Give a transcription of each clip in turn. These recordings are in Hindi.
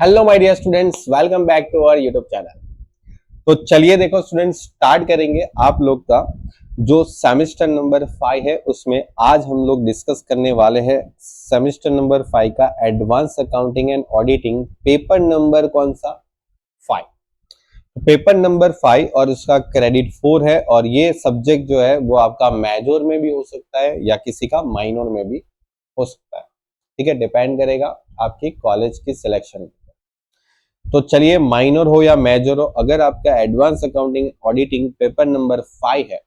Hello my dear students, welcome back to our YouTube channel. तो चलिए देखो स्टूडेंट्स, स्टार्ट करेंगे आप लोग का जो सेमेस्टर नंबर 5 है। उसमें आज हम लोग डिस्कस करने वाले हैं सेमेस्टर नंबर 5 का advance accounting and auditing, paper number कौन सा 5। पेपर नंबर 5 और उसका क्रेडिट 4 है। और ये सब्जेक्ट जो है वो आपका मेजर में भी हो सकता है या किसी का माइनर में भी हो सकता है। ठीक है, डिपेंड करेगा आपकी कॉलेज की सिलेक्शन। तो चलिए, माइनर हो या मेजर हो, अगर आपका advance accounting auditing paper number 5 है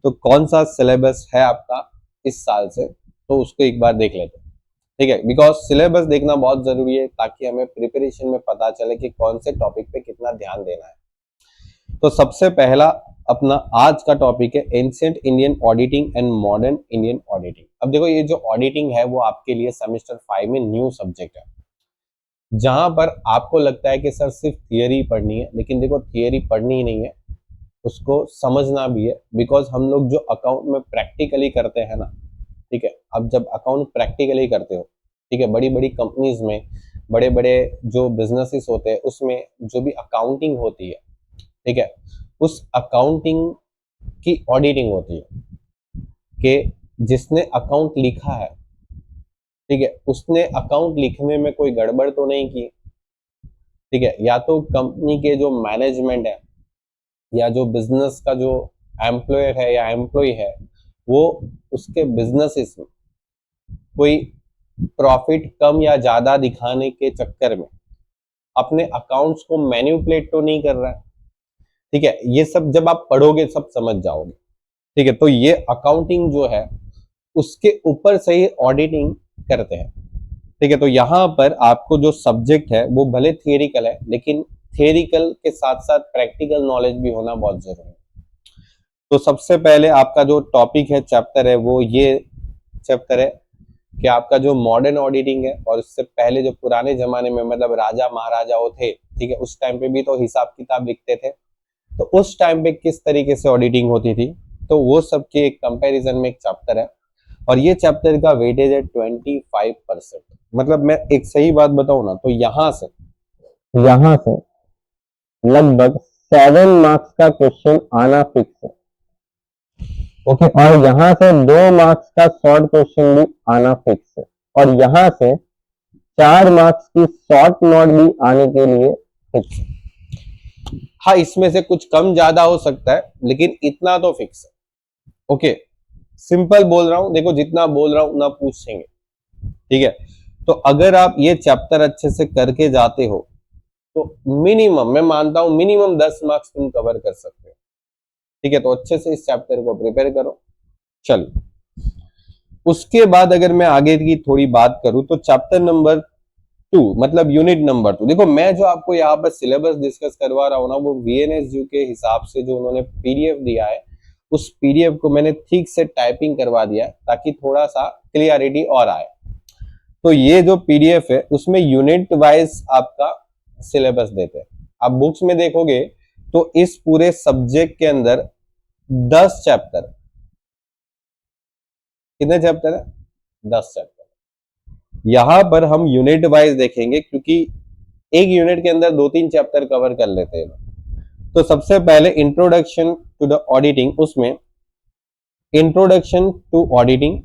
तो कौन सा सिलेबस है आपका इस साल से, तो उसको एक बार देख लेते हैं। ठीक है, बिकॉज सिलेबस देखना बहुत जरूरी है ताकि हमें प्रिपरेशन में पता चले कि कौन से टॉपिक पे कितना ध्यान देना है। तो सबसे पहला अपना आज का टॉपिक है ancient Indian auditing and modern Indian auditing. अब देखो, ये जो ऑडिटिंग है वो आपके लिए सेमेस्टर 5 में न्यू सब्जेक्ट है, जहां पर आपको लगता है कि सर सिर्फ थियरी पढ़नी है, लेकिन देखो थियरी पढ़नी ही नहीं है, उसको समझना भी है। बिकॉज हम लोग जो अकाउंट में प्रैक्टिकली करते हैं ना, ठीक है, अब जब अकाउंट प्रैक्टिकली करते हो, ठीक है, बड़ी बड़ी कंपनीज में, बड़े बड़े जो बिजनेसेस होते हैं उसमें जो भी अकाउंटिंग होती है, ठीक है, उस अकाउंटिंग की ऑडिटिंग होती है कि जिसने अकाउंट लिखा है, ठीक है, उसने अकाउंट लिखने में कोई गड़बड़ तो नहीं की। ठीक है, या तो कंपनी के जो मैनेजमेंट है या जो बिजनेस का जो एम्प्लॉयर है या एम्प्लॉय है, वो उसके बिजनेस में कोई प्रॉफिट कम या ज्यादा दिखाने के चक्कर में अपने अकाउंट्स को मैनिपुलेट तो नहीं कर रहा है। ठीक है, ये सब जब आप पढ़ोगे सब समझ जाओगे। ठीक है, तो ये अकाउंटिंग जो है उसके ऊपर से ही ऑडिटिंग करते हैं। ठीक है, तो यहाँ पर आपको जो सब्जेक्ट है वो भले थियरिकल है, लेकिन थियरिकल के साथ साथ प्रैक्टिकल नॉलेज भी होना बहुत जरूरी है। तो सबसे पहले आपका जो टॉपिक है, चैप्टर है, वो ये चैप्टर है कि आपका जो मॉडर्न ऑडिटिंग है, और उससे पहले जो पुराने जमाने में मतलब राजा महाराजाओं थे, ठीक है, उस टाइम पे भी तो हिसाब किताब लिखते थे, तो उस टाइम पे किस तरीके से ऑडिटिंग होती थी, तो वो सब के एक कंपेरिजन में एक चैप्टर है। और ये चैप्टर का वेटेज है 25%। मतलब मैं एक सही बात बताऊं ना, तो यहां से लगभग 7 मार्क्स का क्वेश्चन आना फिक्स है। ओके, और यहाँ से 2 मार्क्स का शॉर्ट क्वेश्चन भी आना फिक्स है, और यहाँ से 4 मार्क्स की शॉर्ट नोट भी आने के लिए फिक्स है। हाँ, इसमें से कुछ कम ज्यादा हो सकता है, लेकिन इतना तो फिक्स है। ओके, सिंपल बोल रहा हूं, देखो जितना बोल रहा हूं उतना पूछेंगे। ठीक है, तो अगर आप ये चैप्टर अच्छे से करके जाते हो तो मिनिमम, मैं मानता हूं मिनिमम 10 मार्क्स तुम कवर कर सकते हो। ठीक है, तो अच्छे से इस चैप्टर को प्रिपेयर करो। चलिए, उसके बाद अगर मैं आगे की थोड़ी बात करूं तो चैप्टर नंबर 2 मतलब यूनिट नंबर 2, देखो मैं जो आपको यहाँ पर सिलेबस डिस्कस करवा रहा हूँ ना, वो VNSU के हिसाब से जो उन्होंने PDF दिया है, उस PDF को मैंने ठीक से टाइपिंग करवा दिया ताकि थोड़ा सा क्लियरिटी और आए। तो ये जो PDF है उसमें यूनिट वाइज आपका सिलेबस देते हैं। आप बुक्स में देखोगे तो इस पूरे सब्जेक्ट के अंदर 10 चैप्टर, कितने चैप्टर है, 10 चैप्टर। यहां पर हम यूनिट वाइज देखेंगे क्योंकि एक यूनिट के अंदर 2-3 चैप्टर कवर कर लेते हैं। तो सबसे पहले इंट्रोडक्शन टू द ऑडिटिंग, उसमें इंट्रोडक्शन टू ऑडिटिंग,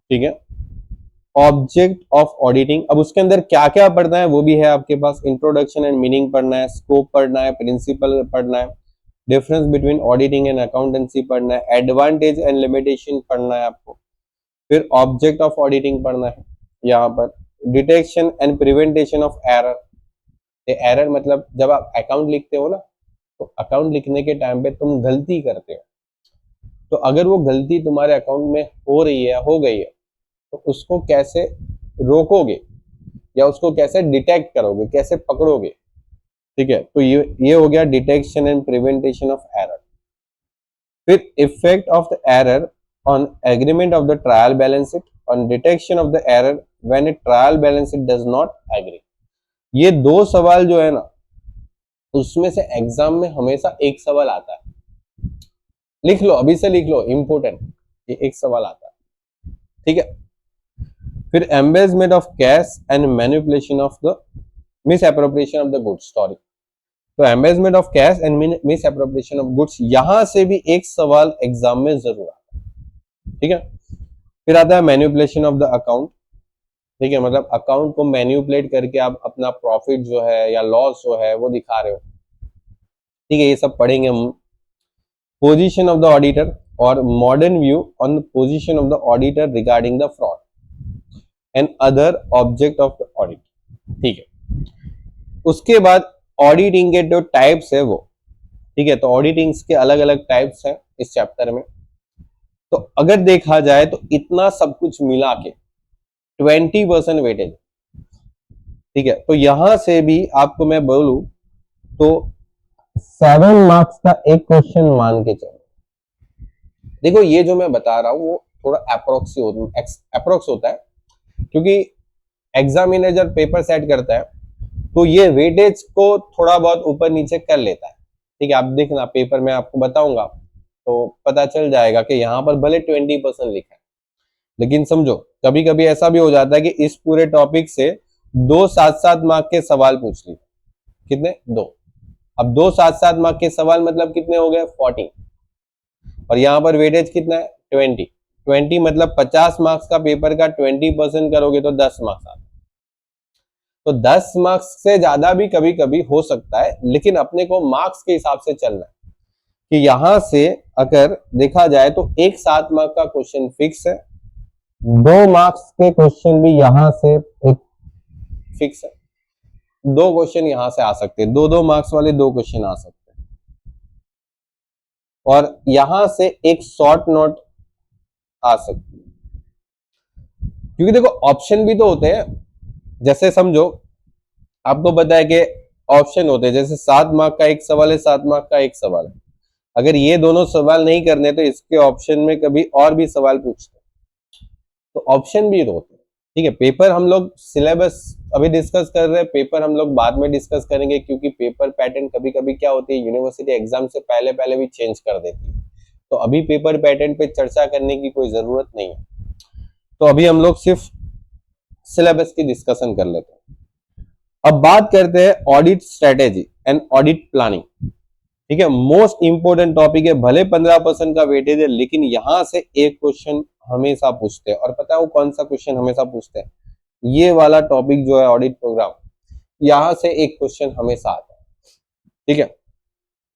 ठीक है, ऑब्जेक्ट ऑफ ऑडिटिंग। अब उसके अंदर क्या क्या पढ़ना है वो भी है आपके पास। इंट्रोडक्शन एंड मीनिंग पढ़ना है, स्कोप पढ़ना है, प्रिंसिपल पढ़ना है, difference between auditing and accountancy पढ़ना है, एडवांटेज एंड लिमिटेशन पढ़ना है आपको, फिर ऑब्जेक्ट ऑफ ऑडिटिंग पढ़ना है। यहाँ पर detection and preventation of error. Error मतलब जब आप अकाउंट लिखते हो ना, तो अकाउंट लिखने के टाइम पे तुम गलती करते हो, तो अगर वो गलती तुम्हारे अकाउंट में हो रही है, हो गई है, तो उसको कैसे रोकोगे या उसको कैसे डिटेक्ट करोगे, कैसे पकड़ोगे। ठीक है, तो ये हो गया detection and preventation of error. फिर effect of the error on agreement of the trial balance sheet, on detection of the error when a trial balance sheet does not agree. ये 2 सवाल जो है ना, उसमें से एग्जाम में हमेशा एक सवाल आता है, लिख लो, अभी से लिख लो, इंपोर्टेंट, ये एक सवाल आता है। ठीक है, फिर embezzlement of cash and manipulation of the misappropriation of the goods, sorry. तो embezzlement of cash and misappropriation of goods, यहां से भी एक सवाल एग्जाम में जरूर आता है, ठीक है। फिर आता है मैनिपुलेशन ऑफ द अकाउंट, ठीक है, मतलब अकाउंट को मैनिपुलेट करके आप अपना प्रॉफिट जो है या लॉस जो है वो दिखा रहे हो, ठीक है, ये सब पढ़ेंगे हम। पोजीशन ऑफ द ऑडिटर और modern view on position of the auditor regarding the fraud and other object of the audit, ठीक है। उसके बाद ऑडिटिंग के जो टाइप्स है वो, ठीक है, तो ऑडिटिंग्स के अलग अलग टाइप्स हैं इस चैप्टर में। तो अगर देखा जाए तो इतना सब कुछ मिला के 20% वेटेज, ठीक है। तो यहां से भी आपको मैं बोलूं तो 7 मार्क्स का एक क्वेश्चन मान के चलो। देखो ये जो मैं बता रहा हूं वो थोड़ा अप्रोक्स होता है, क्योंकि एग्जामिनर जब पेपर सेट करता है तो ये वेटेज को थोड़ा बहुत ऊपर नीचे कर लेता है, ठीक है। आप देखना पेपर में आपको बताऊंगा तो पता चल जाएगा कि यहाँ पर भले 20% लिखा है, लेकिन समझो कभी कभी ऐसा भी हो जाता है कि इस पूरे टॉपिक से 2 7-7 मार्क के सवाल पूछ लिए, कितने 2, अब 2 7-7 मार्क के सवाल मतलब कितने हो गए 40, और यहाँ पर वेटेज कितना है 20 मतलब 50 मार्क्स का पेपर का 20% करोगे तो 10 मार्क्स आता है। तो 10 मार्क्स से ज्यादा भी कभी कभी हो सकता है, लेकिन अपने को मार्क्स के हिसाब से चलना है कि यहां से अगर देखा जाए तो एक 7 मार्क का क्वेश्चन फिक्स है, 2 मार्क्स के क्वेश्चन भी यहां से एक फिक्स है, 2 क्वेश्चन यहां से आ सकते हैं, 2-2 मार्क्स वाले 2 क्वेश्चन आ सकते हैं, और यहां से एक शॉर्ट नोट आ सकती है, क्योंकि देखो ऑप्शन भी तो होते हैं। जैसे समझो आपको पता है कि ऑप्शन होते हैं, जैसे 7 मार्क का एक सवाल है, 7 मार्क का एक सवाल है, अगर ये दोनों सवाल नहीं करने तो इसके ऑप्शन में कभी और भी सवाल पूछते हैं, तो ऑप्शन भी होते हैं, ठीक है। पेपर हम लोग सिलेबस अभी डिस्कस कर रहे हैं, पेपर हम लोग बाद में डिस्कस करेंगे, क्योंकि पेपर पैटर्न कभी कभी क्या होती है यूनिवर्सिटी एग्जाम से पहले पहले भी चेंज कर देती है, तो अभी पेपर पैटर्न पे चर्चा करने की कोई जरूरत नहीं है। तो अभी हम लोग सिर्फ सिलेबस की डिस्कशन कर लेते हैं। अब बात करते हैं audit strategy and audit planning, ठीक है। मोस्ट इंपोर्टेंट टॉपिक है, भले 15% का वेटेज है, लेकिन यहां से एक क्वेश्चन हमेशा पूछते हैं, और पता है वो कौन सा क्वेश्चन हमेशा पूछते हैं, ये वाला टॉपिक जो है ऑडिट प्रोग्राम, यहां से एक क्वेश्चन हमेशा आता है, ठीक है।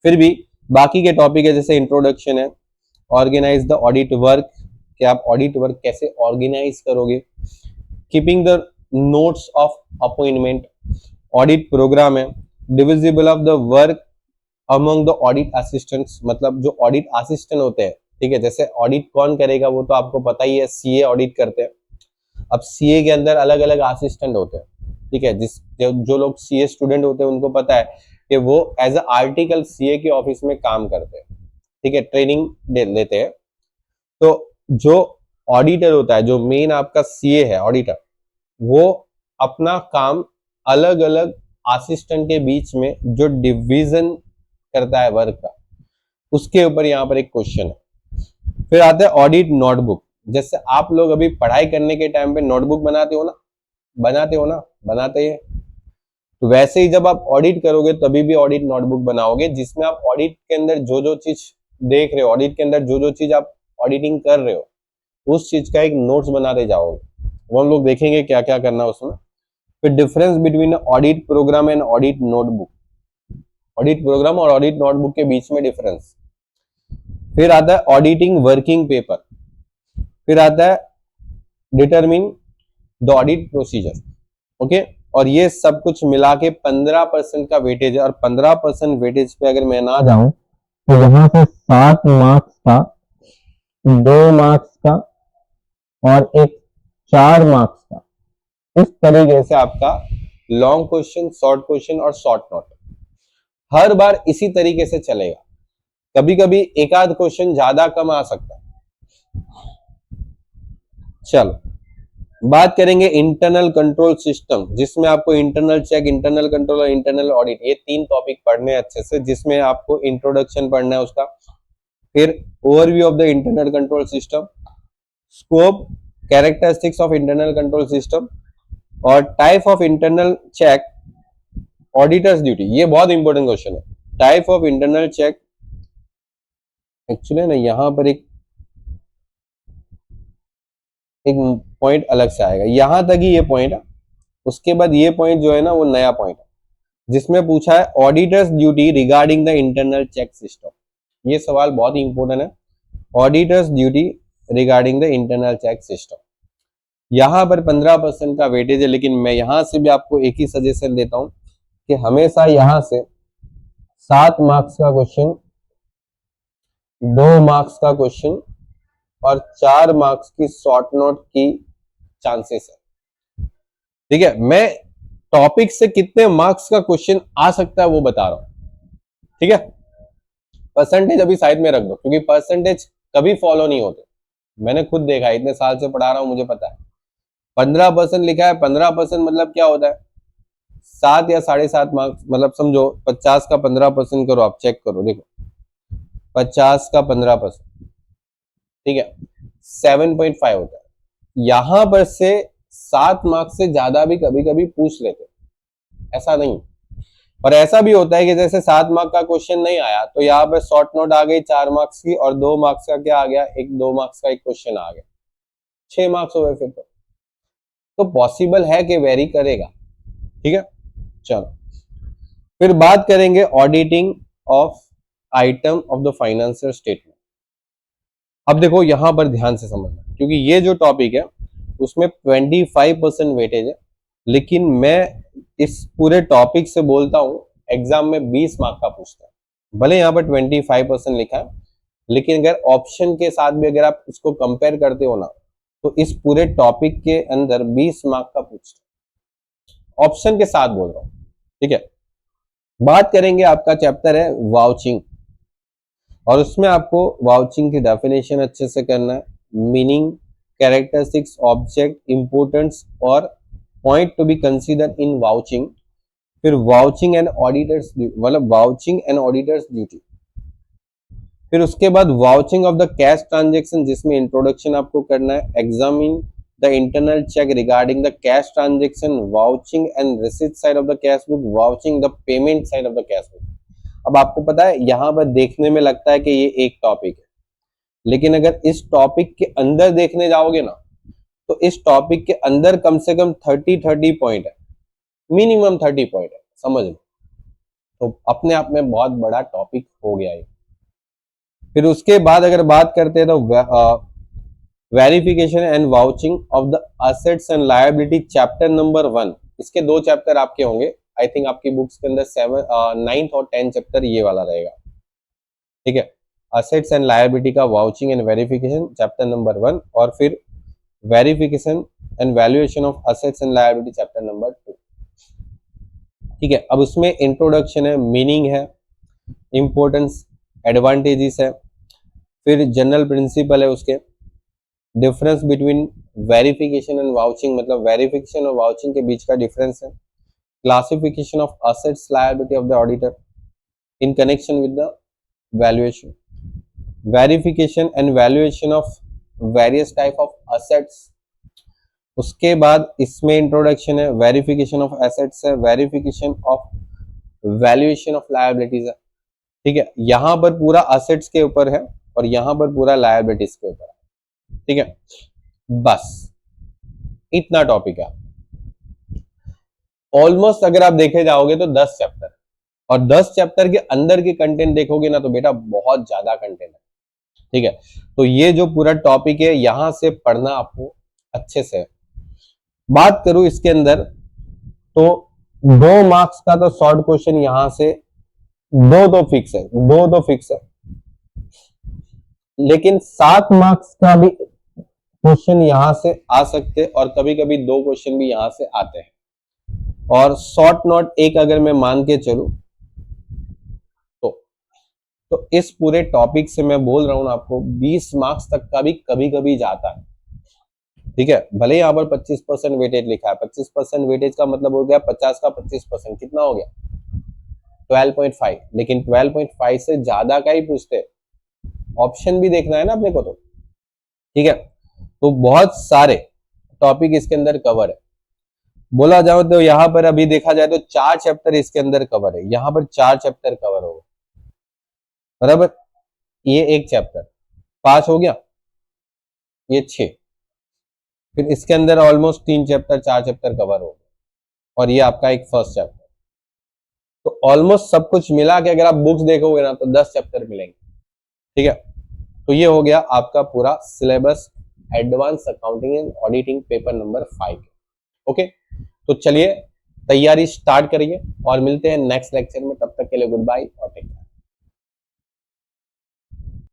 फिर भी बाकी के टॉपिक है, जैसे इंट्रोडक्शन है, ऑर्गेनाइज द ऑडिट वर्क, कि आप ऑडिट वर्क कैसे ऑर्गेनाइज करोगे, keeping the notes of appointment, audit programme है, divisible of the work among the audit assistants, मतलब जो ऑडिट असिस्टेंट होते हैं, ठीक है। जैसे ऑडिट कौन करेगा वो तो आपको पता ही है, सीए ऑडिट करते हैं। अब सीए के अंदर अलग अलग असिस्टेंट होते हैं, ठीक है। जो लोग सीए स्टूडेंट होते हैं उनको पता है कि वो एज अ आर्टिकल सीए के ऑफिस में काम करते हैं, ठीक है, ट्रेनिंग लेते हैं। तो जो ऑडिटर होता है, जो मेन आपका सीए है ऑडिटर, वो अपना काम अलग अलग असिस्टेंट के बीच में जो डिवीजन करता है वर्क का, उसके ऊपर यहाँ पर एक क्वेश्चन है। फिर आता है ऑडिट नोटबुक, जैसे आप लोग अभी पढ़ाई करने के टाइम पे नोटबुक बनाते हो ना, बनाते हैं, तो वैसे ही जब आप ऑडिट करोगे तभी भी ऑडिट नोटबुक बनाओगे, जिसमें आप ऑडिट के अंदर जो जो चीज देख रहे हो, ऑडिट के अंदर जो जो चीज आप ऑडिटिंग कर रहे हो, उस चीज का एक नोट्स बनाते जाओगे, वो हम लोग देखेंगे क्या क्या करना है उसमें। फिर difference between audit programme and audit notebook, audit programme और ऑडिट नोटबुक के बीच में डिफरेंस। फिर आता है ऑडिटिंग वर्किंग पेपर, फिर आता है determine the audit procedure, okay. और ये सब कुछ मिला के 15% का वेटेज है, और 15% वेटेज पे अगर मैं ना जाऊं तो यहां से 7 मार्क्स का, 2 मार्क्स का और एक 4 मार्क्स का, इस तरीके से आपका लॉन्ग क्वेश्चन, शॉर्ट क्वेश्चन और शॉर्ट नोट हर बार इसी तरीके से चलेगा। कभी कभी एक आध क्वेश्चन ज्यादा कम आ सकता है। चलो बात करेंगे इंटरनल कंट्रोल सिस्टम, जिसमें आपको इंटरनल चेक, इंटरनल कंट्रोल और इंटरनल ऑडिट, ये 3 टॉपिक पढ़ने अच्छे से, जिसमें आपको इंट्रोडक्शन पढ़ना है उसका, फिर overview of the internal control system, scope, characteristics of internal control system, और type of internal check auditors duty, ये बहुत इंपॉर्टेंट क्वेश्चन है। Type of internal check, actually ना यहाँ पर एक पॉइंट अलग से आएगा, यहां तक ही ये पॉइंट है, उसके बाद ये पॉइंट जो है ना वो नया पॉइंट है, जिसमें पूछा है auditors duty regarding the internal check system. ये सवाल बहुत ही इंपॉर्टेंट है, auditors duty regarding the internal check system. यहां पर 15% का वेटेज है, लेकिन मैं यहां से भी आपको एक ही सजेशन देता हूं कि हमेशा यहां से 7 मार्क्स का क्वेश्चन, 2 मार्क्स का क्वेश्चन और 4 मार्क्स की शॉर्ट नोट की चांसेस है। ठीक है, मैं टॉपिक से कितने मार्क्स का क्वेश्चन आ सकता है वो बता रहा हूं। ठीक है, परसेंटेज अभी साइड में रख दो, क्योंकि परसेंटेज कभी फॉलो नहीं होते, मैंने खुद देखा है, इतने साल से पढ़ा रहा हूं, मुझे पता है। 15% लिखा है, 15% मतलब क्या होता है, 7 या 7.5 मार्क्स, मतलब समझो 50 का 15% करो, आप चेक करो, देखो 50 का 15%, ठीक है, 7.5 होता है। यहां पर से 7 मार्क्स से ज्यादा भी कभी कभी पूछ लेते, ऐसा नहीं। और ऐसा भी होता है कि जैसे 7 मार्क्स का क्वेश्चन नहीं आया तो यहाँ पर शॉर्ट नोट आ गई 4 मार्क्स की, और 2 मार्क्स का क्या आ गया, 2 मार्क्स का एक क्वेश्चन आ गया, 6 मार्क्स हो गए फिर तो पॉसिबल है कि वेरी करेगा। ठीक है, चलो फिर बात करेंगे auditing of item of the financial statement. अब देखो यहां पर ध्यान से समझना, क्योंकि ये जो टॉपिक है उसमें 25% वेटेज है, लेकिन मैं इस पूरे टॉपिक से बोलता हूं एग्जाम में 20 मार्क का पूछता है। भले यहाँ पर 25% लिखा है, लेकिन अगर ऑप्शन के साथ भी अगर आप इसको कंपेयर करते हो ना, तो इस पूरे टॉपिक के अंदर 20 मार्क का पूछता है, ऑप्शन के साथ बोल रहा हूं। ठीक है, बात करेंगे, आपका चैप्टर है वाउचिंग, और उसमें आपको वाउचिंग की डेफिनेशन अच्छे से करना है, मीनिंग, कैरेक्टरिस्टिक्स, ऑब्जेक्ट, इंपोर्टेंस और point to be consider in vouching. फिर वाउचिंग एंड ऑडिटर्स, मतलब वाउचिंग एंड ऑडिटर्स ड्यूटी। फिर उसके बाद vouching of the cash transaction, जिसमें इंट्रोडक्शन आपको करना है, examine the internal check regarding the cash transaction, vouching and receipt side of the cash book, vouching the payment side of the cash book. अब आपको पता है यहां पर देखने में लगता है कि ये एक टॉपिक है, लेकिन अगर इस टॉपिक के अंदर देखने जाओगे ना, तो इस टॉपिक के अंदर कम से कम 30 पॉइंट है, मिनिमम 30 पॉइंट है, समझ लो। तो अपने आप में बहुत बड़ा टॉपिक हो गया है। फिर उसके बाद अगर बात करते हैं तो verification and vouching of the assets and liability, chapter number 1। इसके 2 चैप्टर आपके होंगे, आई थिंक आपकी बुक्स के अंदर 9th और 10th चैप्टर ये वाला रहेगा। ठीक है, असेट्स एंड लायबिलिटी का vouching and verification chapter number 1, और फिर verification and valuation of assets and liability chapter number 2। ठीक है, अब उसमें इंट्रोडक्शन है, मीनिंग है, इंपोर्टेंस, एडवांटेजेस है, फिर जनरल प्रिंसिपल है, उसके difference between verification and vouching, मतलब वेरिफिकेशन और वाउचिंग के बीच का डिफरेंस है, classification of assets liability of the auditor in connection with the valuation, verification and valuation of various type of assets. उसके बाद इसमें इंट्रोडक्शन है, वेरिफिकेशन ऑफ एसेट्स है, verification of valuation of liabilities है। ठीक है, यहां पर पूरा असेट्स के ऊपर है और यहां पर पूरा लायबिलिटीज के ऊपर है। ठीक है, बस इतना टॉपिक है। ऑलमोस्ट अगर आप देखे जाओगे तो 10 चैप्टर, और 10 चैप्टर के अंदर के कंटेंट देखोगे ना तो बेटा बहुत ज्यादा कंटेंट है। ठीक है, तो ये जो पूरा टॉपिक है यहां से पढ़ना आपको अच्छे से। बात करूं इसके अंदर तो 2 मार्क्स का तो शॉर्ट क्वेश्चन यहां से 2 तो फिक्स है, 2 तो फिक्स है, लेकिन 7 मार्क्स का भी क्वेश्चन यहां से आ सकते, और कभी कभी 2 क्वेश्चन भी यहां से आते हैं। और शॉर्ट नोट एक अगर मैं मान के चलूं तो इस पूरे टॉपिक से मैं बोल रहा हूं आपको 20 मार्क्स तक का भी कभी कभी जाता है। ठीक है, भले यहाँ पर 25% वेटेज लिखा है, 25% वेटेज का मतलब हो गया 50 का 25%, कितना हो गया 12.5, लेकिन 12.5 से ज्यादा का ही पूछते, ऑप्शन भी देखना है ना अपने को। तो ठीक है, तो बहुत सारे टॉपिक इसके अंदर कवर है। बोला जाओ तो यहाँ पर अभी देखा जाए तो 4 चैप्टर इसके अंदर कवर है, यहाँ पर 4 चैप्टर कवर हो, बराबर। ये एक चैप्टर 5 हो गया, ये 6, फिर इसके अंदर ऑलमोस्ट 3 चैप्टर 4 चैप्टर कवर हो गए, और ये आपका एक फर्स्ट चैप्टर। तो ऑलमोस्ट सब कुछ मिला के अगर आप बुक्स देखोगे ना तो 10 चैप्टर मिलेंगे, ठीक है। तो ये हो गया आपका पूरा syllabus, advance accounting and auditing paper number 5। Okay, तो चलिए तैयारी स्टार्ट करिए और मिलते हैं नेक्स्ट लेक्चर में। तब तक के लिए गुड बाय और टेक केयर।